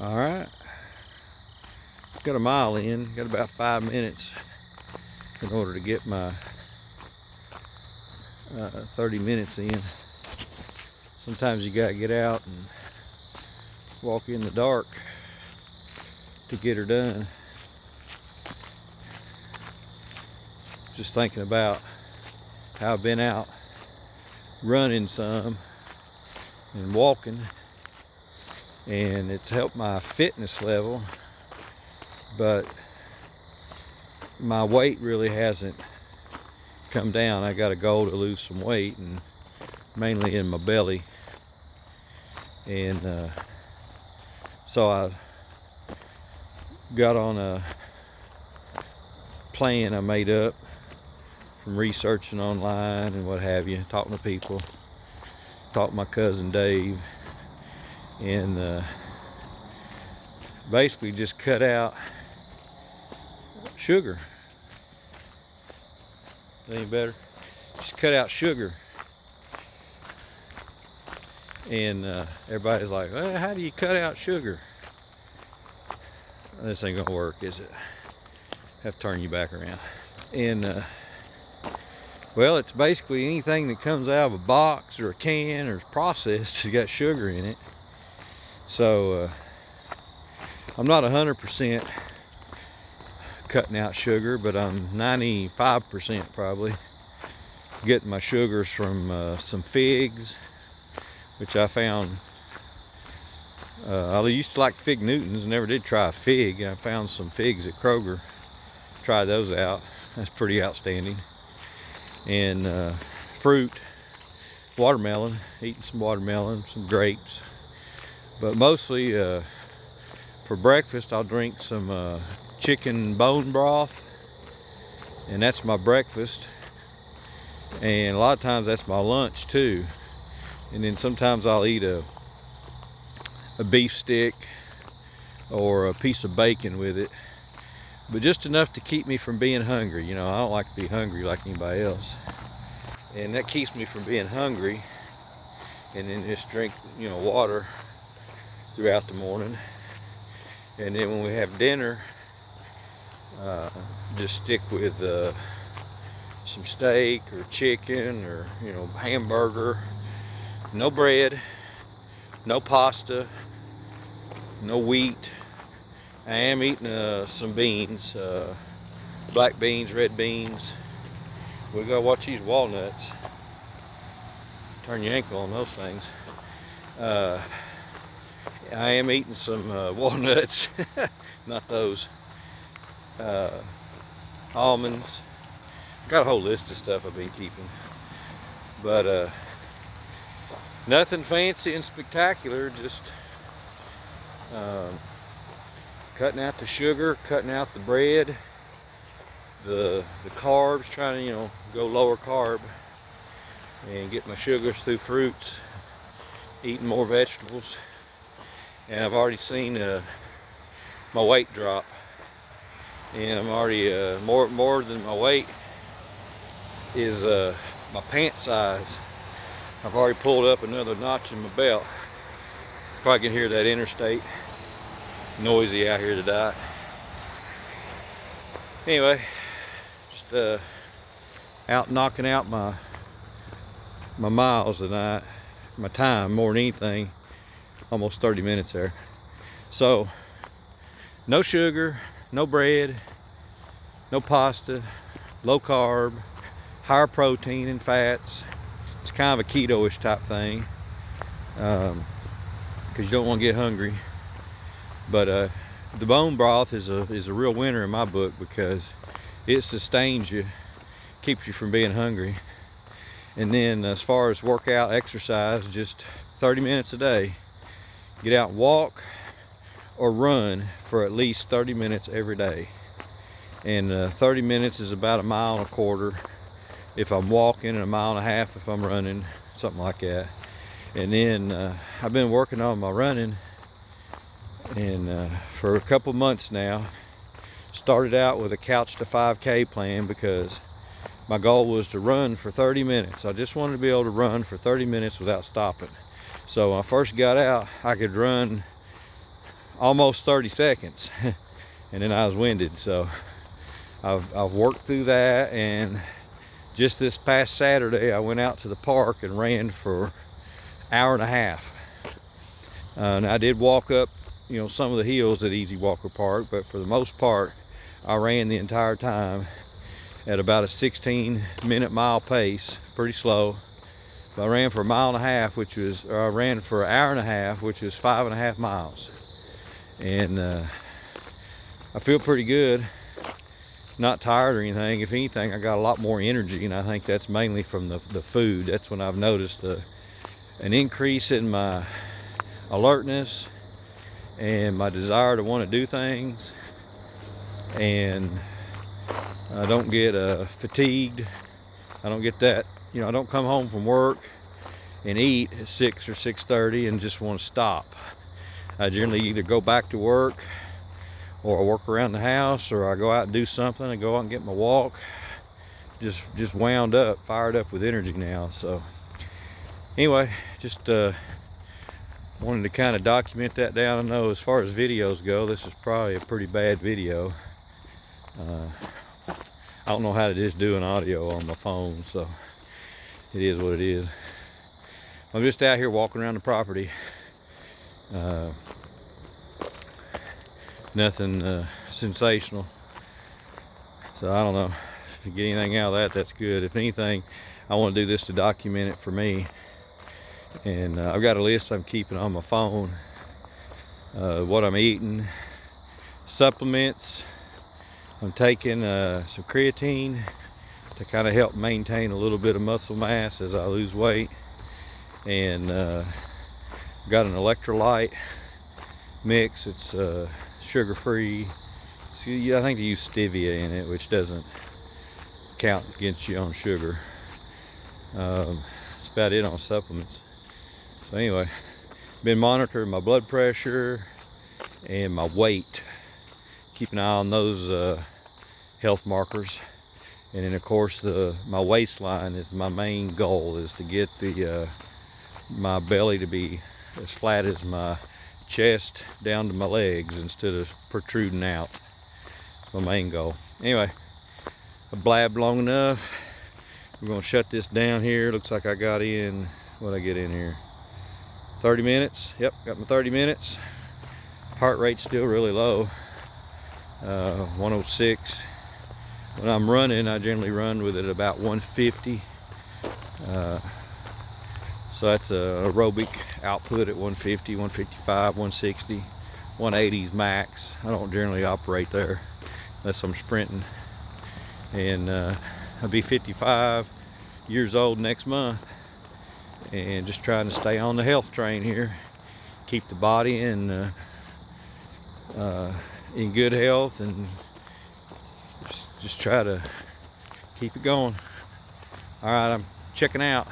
All right, got a mile in, got about 5 minutes in order to get my 30 minutes in. Sometimes you gotta get out and walk in the dark to get her done. Just thinking about how I've been out running some and walking, and it's helped my fitness level, but my weight really hasn't come down. I got a goal to lose some weight, and mainly in my belly, and so I got on a plan I made up from researching online and what have you, talking to people, talked to my cousin Dave, and basically just cut out sugar. Any better? Just cut out sugar. And everybody's like, well, how do you cut out sugar? This ain't gonna work, is it? Have to turn you back around. And well, it's basically anything that comes out of a box or a can or is processed has got sugar in it. So I'm not 100% cutting out sugar, but I'm 95% probably getting my sugars from some figs, which I found. I used to like fig Newtons, never did try a fig. I found some figs at Kroger, tried those out. That's pretty outstanding. And fruit, watermelon, eating some watermelon, some grapes. But mostly for breakfast I'll drink some chicken bone broth, and that's my breakfast. And a lot of times that's my lunch too. And then sometimes I'll eat a beef stick or a piece of bacon with it, but just enough to keep me from being hungry. You know, I don't like to be hungry like anybody else, and that keeps me from being hungry. And then just drink, you know, water throughout the morning. And then when we have dinner, just stick with some steak or chicken or, you know, hamburger. No bread, no pasta, no wheat. I am eating some beans, black beans, red beans. We gotta watch these walnuts. Turn your ankle on those things. I am eating some walnuts, not those. Almonds. Got a whole list of stuff I've been keeping, but nothing fancy and spectacular. Just cutting out the sugar, cutting out the bread, the carbs, trying to, you know, go lower carb, and get my sugars through fruits, eating more vegetables. And I've already seen my weight drop, and I'm already more than my weight is my pant size. I've already pulled up another notch in my belt. Probably can hear that interstate noisy out here today. Anyway, just out knocking out my miles tonight, my time more than anything. Almost 30 minutes there. So no sugar, no bread, no pasta, low carb, higher protein and fats. It's kind of a keto-ish type thing, because you don't want to get hungry. But the bone broth is a real winner in my book, because it sustains you, keeps you from being hungry. And then as far as workout, exercise, just 30 minutes a day. Get out and walk or run for at least 30 minutes every day. And 30 minutes is about 1.25 miles if I'm walking, and 1.5 miles if I'm running, something like that. And then I've been working on my running, and for a couple months now. Started out with a couch to 5K plan, because my goal was to run for 30 minutes. I just wanted to be able to run for 30 minutes without stopping. So when I first got out, I could run almost 30 seconds. And then I was winded. So I've worked through that, and just this past Saturday I went out to the park and ran for an hour and a half. And I did walk up, you know, some of the hills at Easy Walker Park, but for the most part I ran the entire time at about a 16-minute mile pace, pretty slow. But I ran for a mile and a half, I ran for an hour and a half, which was 5.5 miles. And I feel pretty good, not tired or anything. If anything, I got a lot more energy, and I think that's mainly from the food. That's when I've noticed an increase in my alertness and my desire to want to do things, and I don't get fatigued. I don't get that, you know, I don't come home from work and eat at 6 or 6:30 and just want to stop. I generally either go back to work, or I work around the house, or I go out and do something. I go out and get my walk. Just wound up, fired up with energy now. So anyway, just wanted to kind of document that down. I know as far as videos go, this is probably a pretty bad video. I don't know how to just do an audio on my phone, so it is what it is. I'm just out here walking around the property. Nothing sensational. So I don't know. If you get anything out of that, that's good. If anything, I want to do this to document it for me. And I've got a list I'm keeping on my phone. What I'm eating, supplements. I'm taking some creatine to kind of help maintain a little bit of muscle mass as I lose weight. And got an electrolyte mix. It's sugar-free. So I think they use stevia in it, which doesn't count against you on sugar. That's about it on supplements. So anyway, been monitoring my blood pressure and my weight. Keep an eye on those health markers. And then of course my waistline is my main goal, is to get my belly to be as flat as my chest down to my legs instead of protruding out. It's my main goal. Anyway, I blabbed long enough. We're gonna shut this down here. Looks like I got in, what'd I get in here? 30 minutes. Yep, got my 30 minutes. Heart rate's still really low. 106. When I'm running, I generally run with it about 150. So that's a aerobic output at 150, 155, 160, 180's max. I don't generally operate there unless I'm sprinting. And I'll be 55 years old next month, and just trying to stay on the health train here, keep the body in good health, and just try to keep it going. All right, I'm checking out.